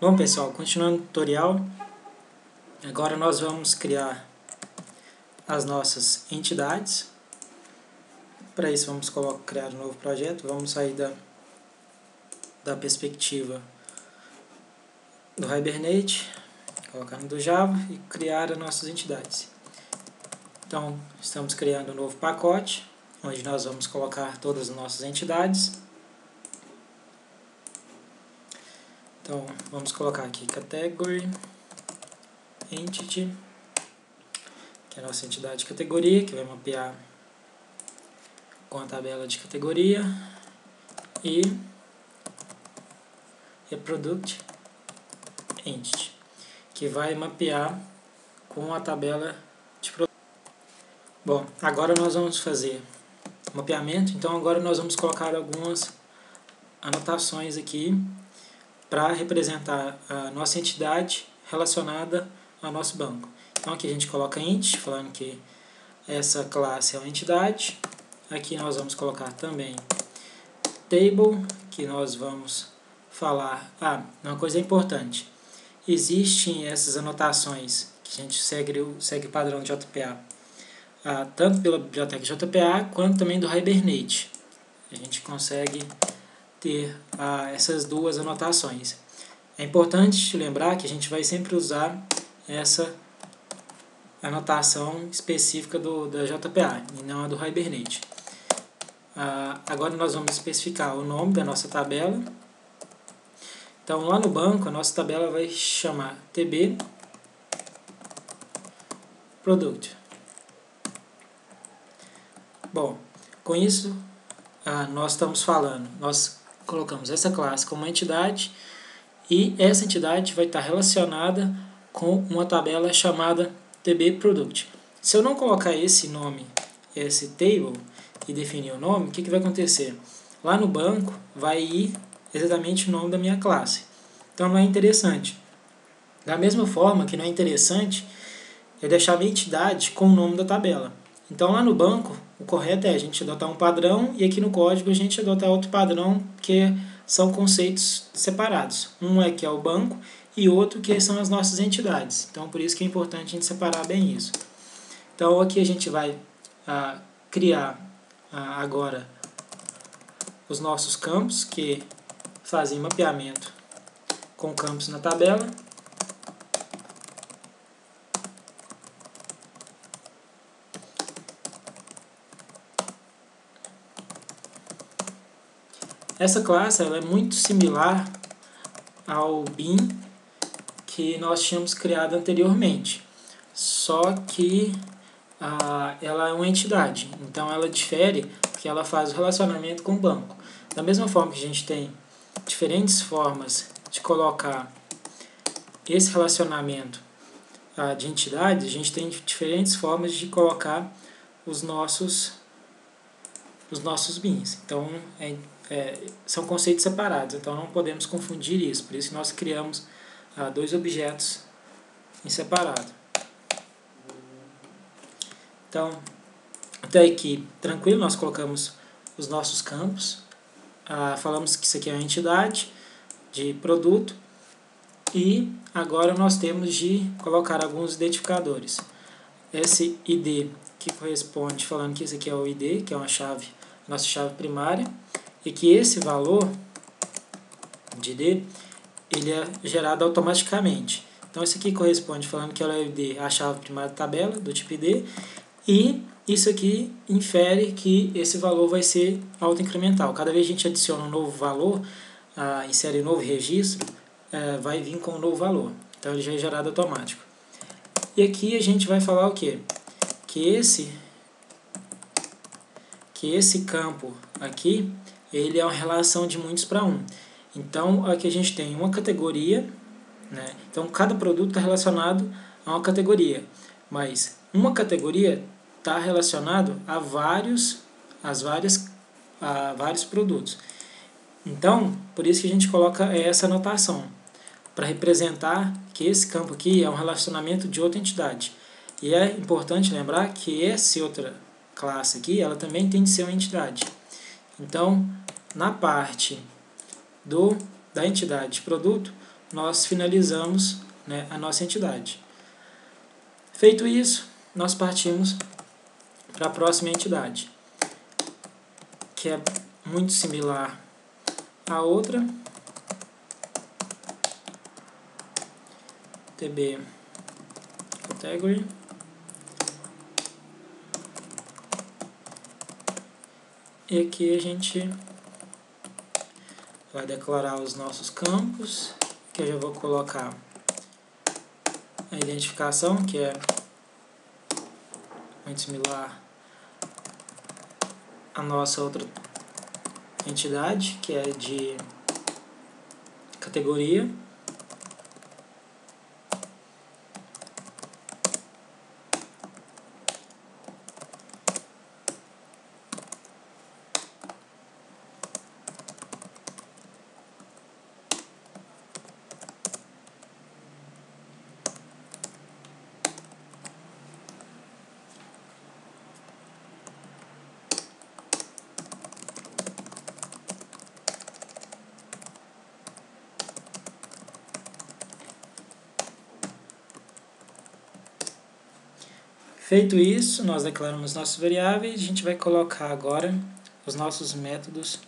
Bom pessoal, continuando o tutorial, agora nós vamos criar as nossas entidades. Para isso vamos criar um novo projeto, vamos sair da perspectiva do Hibernate, colocar no do Java e criar as nossas entidades. Então estamos criando um novo pacote, onde nós vamos colocar todas as nossas entidades. Então vamos colocar aqui Category Entity, que é a nossa entidade de categoria, que vai mapear com a tabela de categoria, e Reproduct Entity, que vai mapear com a tabela de produto. Bom, agora nós vamos fazer mapeamento, então agora nós vamos colocar algumas anotações aqui para representar a nossa entidade relacionada ao nosso banco. Então aqui a gente coloca int, falando que essa classe é uma entidade. Aqui nós vamos colocar também table, que nós vamos falar... uma coisa importante. Existem essas anotações que a gente segue o padrão de JPA, tanto pela biblioteca JPA, quanto também do Hibernate. A gente consegue ter essas duas anotações. É importante lembrar que a gente vai sempre usar essa anotação específica da JPA e não a do Hibernate. Agora nós vamos especificar o nome da nossa tabela. Então lá no banco a nossa tabela vai chamar TB Product. Bom, com isso nós estamos falando, nós colocamos essa classe como uma entidade e essa entidade vai estar relacionada com uma tabela chamada TB Product. Se eu não colocar esse nome, esse table, e definir o nome, o que vai acontecer? Lá no banco vai ir exatamente o nome da minha classe. Então não é interessante. Da mesma forma que não é interessante eu deixar a minha entidade com o nome da tabela. Então lá no banco, o correto é a gente adotar um padrão e aqui no código a gente adotar outro padrão, que são conceitos separados. Um é que é o banco e outro que são as nossas entidades. Então por isso que é importante a gente separar bem isso. Então aqui a gente vai criar agora os nossos campos, que fazem mapeamento com campos na tabela. Essa classe ela é muito similar ao bin que nós tínhamos criado anteriormente, só que ela é uma entidade, então ela difere porque ela faz o relacionamento com o banco. Da mesma forma que a gente tem diferentes formas de colocar esse relacionamento de entidades, a gente tem diferentes formas de colocar os nossos bins. Então são conceitos separados, então não podemos confundir isso, por isso que nós criamos dois objetos em separado. Então, até aqui tranquilo, nós colocamos os nossos campos, falamos que isso aqui é uma entidade de produto e agora nós temos de colocar alguns identificadores. Esse ID que corresponde, falando que isso aqui é o ID, que é uma chave, nossa chave primária, e que esse valor de ID ele é gerado automaticamente. Então isso aqui corresponde, falando que ela é o ID, a chave primária da tabela, do tipo ID, e isso aqui infere que esse valor vai ser autoincremental. Cada vez que a gente adiciona um novo valor, insere um novo registro, vai vir com um novo valor. Então ele já é gerado automático. E aqui a gente vai falar o quê? Que esse campo aqui, ele é uma relação de muitos para um. Então aqui a gente tem uma categoria, né? Então cada produto está relacionado a uma categoria, mas uma categoria está relacionado a vários produtos. Então, por isso que a gente coloca essa anotação, para representar que esse campo aqui é um relacionamento de outra entidade. E é importante lembrar que essa outra classe aqui, ela também tem de ser uma entidade. Então, na parte da entidade de produto, nós finalizamos, né, a nossa entidade. Feito isso, nós partimos para a próxima entidade, que é muito similar à outra, TB Category. E aqui a gente vai declarar os nossos campos, que eu já vou colocar a identificação, que é muito similar à nossa outra entidade, que é de categoria. Feito isso, nós declaramos nossos variáveis e a gente vai colocar agora os nossos métodos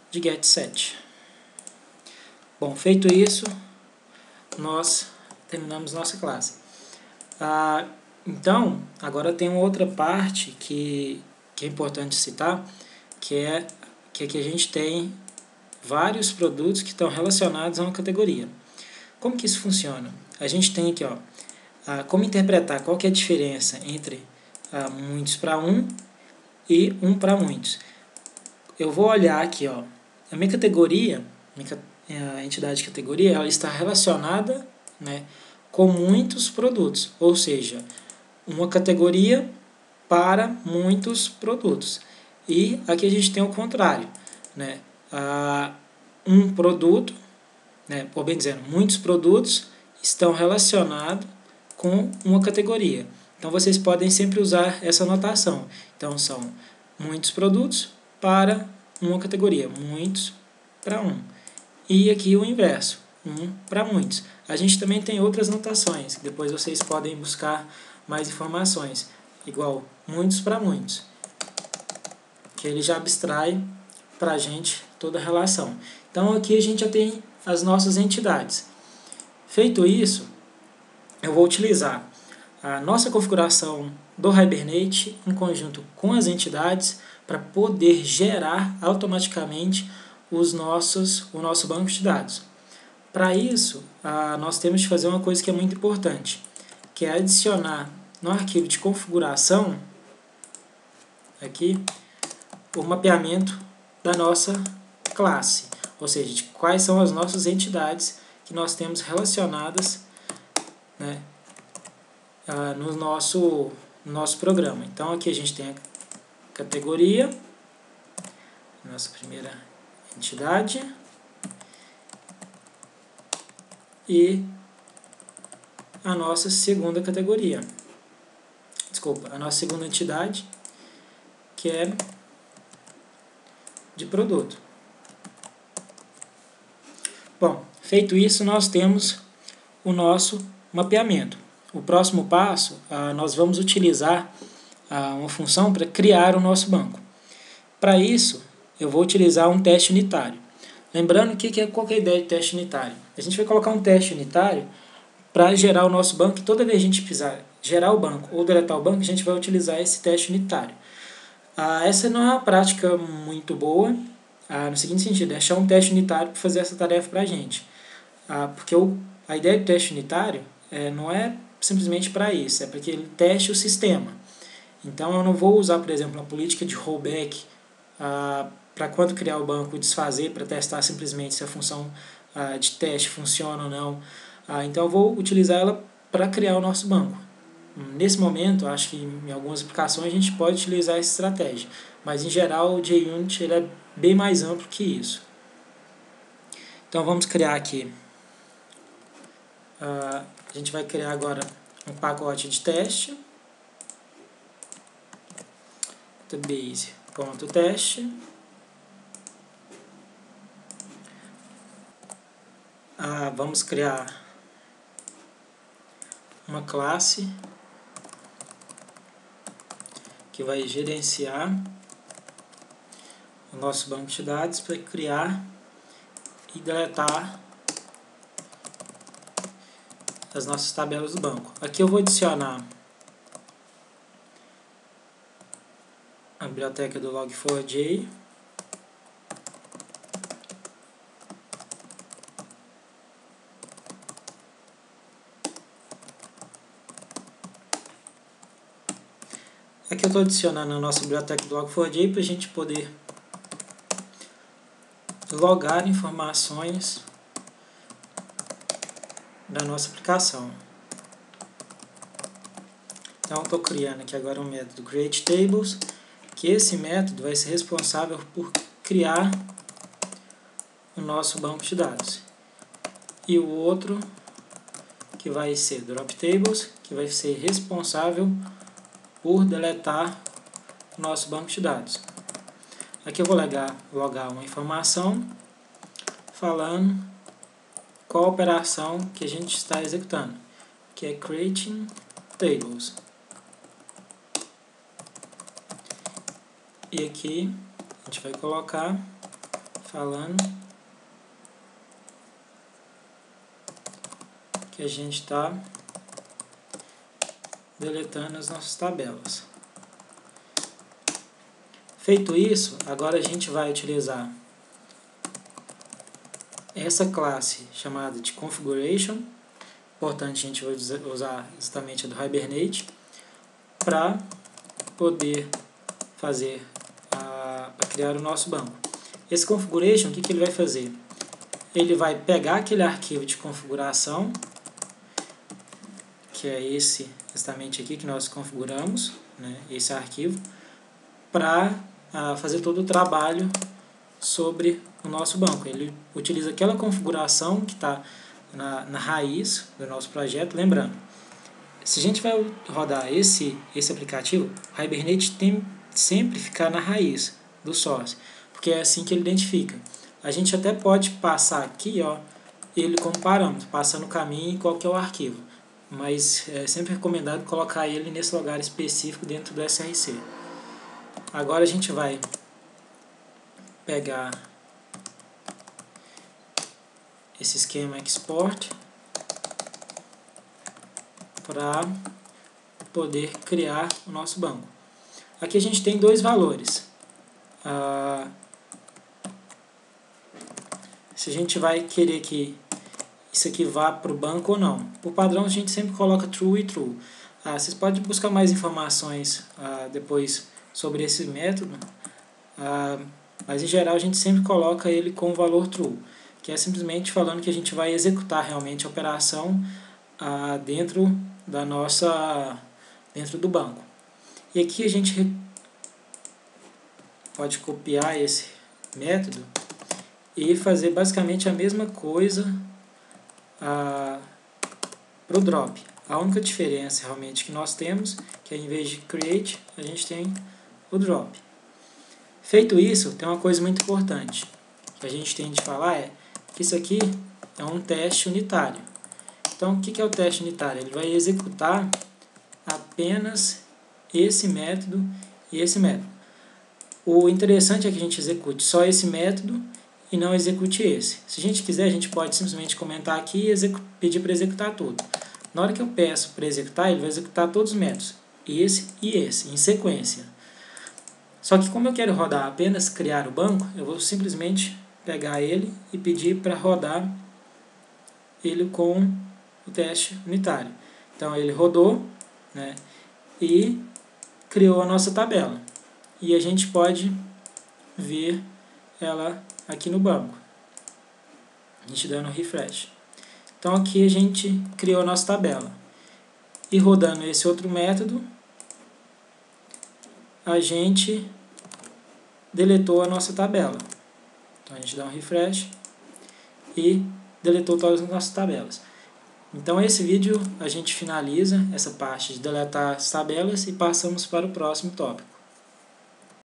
de getSet. Bom, feito isso, nós terminamos nossa classe. Então, agora tem uma outra parte que é importante citar, que é que aqui a gente tem vários produtos que estão relacionados a uma categoria. Como que isso funciona? A gente tem aqui, como interpretar qual que é a diferença entre muitos para um e um para muitos. Eu vou olhar aqui, a minha categoria, a entidade de categoria, ela está relacionada, né, com muitos produtos, ou seja, uma categoria para muitos produtos. E aqui a gente tem o contrário, né, um produto, né, ou bem dizendo, muitos produtos estão relacionados com uma categoria. Então vocês podem sempre usar essa notação. Então são muitos produtos para uma categoria, muitos para um. E aqui o inverso, um para muitos. A gente também tem outras notações, que depois vocês podem buscar mais informações, igual muitos para muitos, que ele já abstrai para a gente toda a relação. Então aqui a gente já tem as nossas entidades. Feito isso, eu vou utilizar a nossa configuração do Hibernate em conjunto com as entidades para poder gerar automaticamente o nosso banco de dados. Para isso, nós temos de fazer uma coisa que é muito importante, que é adicionar no arquivo de configuração aqui o mapeamento da nossa classe, ou seja, de quais são as nossas entidades que nós temos relacionadas, né, no nosso programa. Então aqui a gente tem a categoria, nossa primeira entidade, e a nossa segunda categoria. Desculpa, a nossa segunda entidade, que é de produto. Bom, feito isso, nós temos o nosso mapeamento. O próximo passo, nós vamos utilizar uma função para criar o nosso banco. Para isso, eu vou utilizar um teste unitário. Lembrando qual que é a ideia de teste unitário? A gente vai colocar um teste unitário para gerar o nosso banco, e toda vez que a gente precisar gerar o banco ou deletar o banco, a gente vai utilizar esse teste unitário. Essa não é uma prática muito boa, no seguinte sentido, é achar um teste unitário para fazer essa tarefa para a gente. Porque a ideia do teste unitário não é simplesmente para isso, é para que ele teste o sistema. Então eu não vou usar, por exemplo, a política de rollback para quando criar o banco desfazer, para testar simplesmente se a função de teste funciona ou não. Então eu vou utilizar ela para criar o nosso banco. Nesse momento, acho que em algumas aplicações a gente pode utilizar essa estratégia, mas em geral o JUnit ele é bem mais amplo que isso. Então vamos criar aqui, a gente vai criar agora um pacote de teste, base.teste, vamos criar uma classe que vai gerenciar o nosso banco de dados para criar e deletar as nossas tabelas do banco. Aqui eu vou adicionar a biblioteca do Log4j. Aqui eu estou adicionando a nossa biblioteca do Log4j para a gente poder logar informações da nossa aplicação. Então, estou criando aqui agora um método createTables, que esse método vai ser responsável por criar o nosso banco de dados. E o outro, que vai ser dropTables, que vai ser responsável por deletar o nosso banco de dados. Aqui eu vou logar uma informação falando qual a operação que a gente está executando, que é creating tables. E aqui a gente vai colocar falando que a gente está deletando as nossas tabelas. Feito isso, agora a gente vai utilizar essa classe chamada de configuration. Importante, a gente vai usar justamente a do Hibernate para poder fazer para criar o nosso banco. Esse configuration, o que ele vai fazer? Ele vai pegar aquele arquivo de configuração, que é esse justamente aqui que nós configuramos, né, esse arquivo, para fazer todo o trabalho sobre o nosso banco. Ele utiliza aquela configuração que está na raiz do nosso projeto. Lembrando, se a gente vai rodar esse aplicativo, o Hibernate tem sempre ficar na raiz do source, porque é assim que ele identifica. A gente até pode passar aqui, ó, ele como parâmetro, passando o caminho e qual que é o arquivo, mas é sempre recomendado colocar ele nesse lugar específico dentro do SRC. Agora a gente vai pegar esse esquema export para poder criar o nosso banco. Aqui a gente tem dois valores. Se a gente vai querer que isso aqui vá para o banco ou não. Por padrão a gente sempre coloca true e true. Vocês podem buscar mais informações depois sobre esse método, mas em geral a gente sempre coloca ele com o valor true, que é simplesmente falando que a gente vai executar realmente a operação dentro do banco. E aqui a gente pode copiar esse método e fazer basicamente a mesma coisa para o drop. A única diferença realmente que nós temos, que em vez de create, a gente tem o drop. Feito isso, tem uma coisa muito importante que a gente tem de falar, é que isso aqui é um teste unitário. Então, o que é o teste unitário? Ele vai executar apenas esse método e esse método. O interessante é que a gente execute só esse método e não execute esse. Se a gente quiser, a gente pode simplesmente comentar aqui e pedir para executar tudo. Na hora que eu peço para executar, ele vai executar todos os métodos, esse e esse, em sequência. Só que como eu quero rodar apenas criar o banco, eu vou simplesmente pegar ele e pedir para rodar ele com o teste unitário. Então ele rodou, né, e criou a nossa tabela. E a gente pode ver ela aqui no banco, a gente dando refresh. Então aqui a gente criou a nossa tabela. E rodando esse outro método, a gente deletou a nossa tabela. Então a gente dá um refresh e deletou todas as nossas tabelas. Então esse vídeo a gente finaliza essa parte de deletar as tabelas e passamos para o próximo tópico.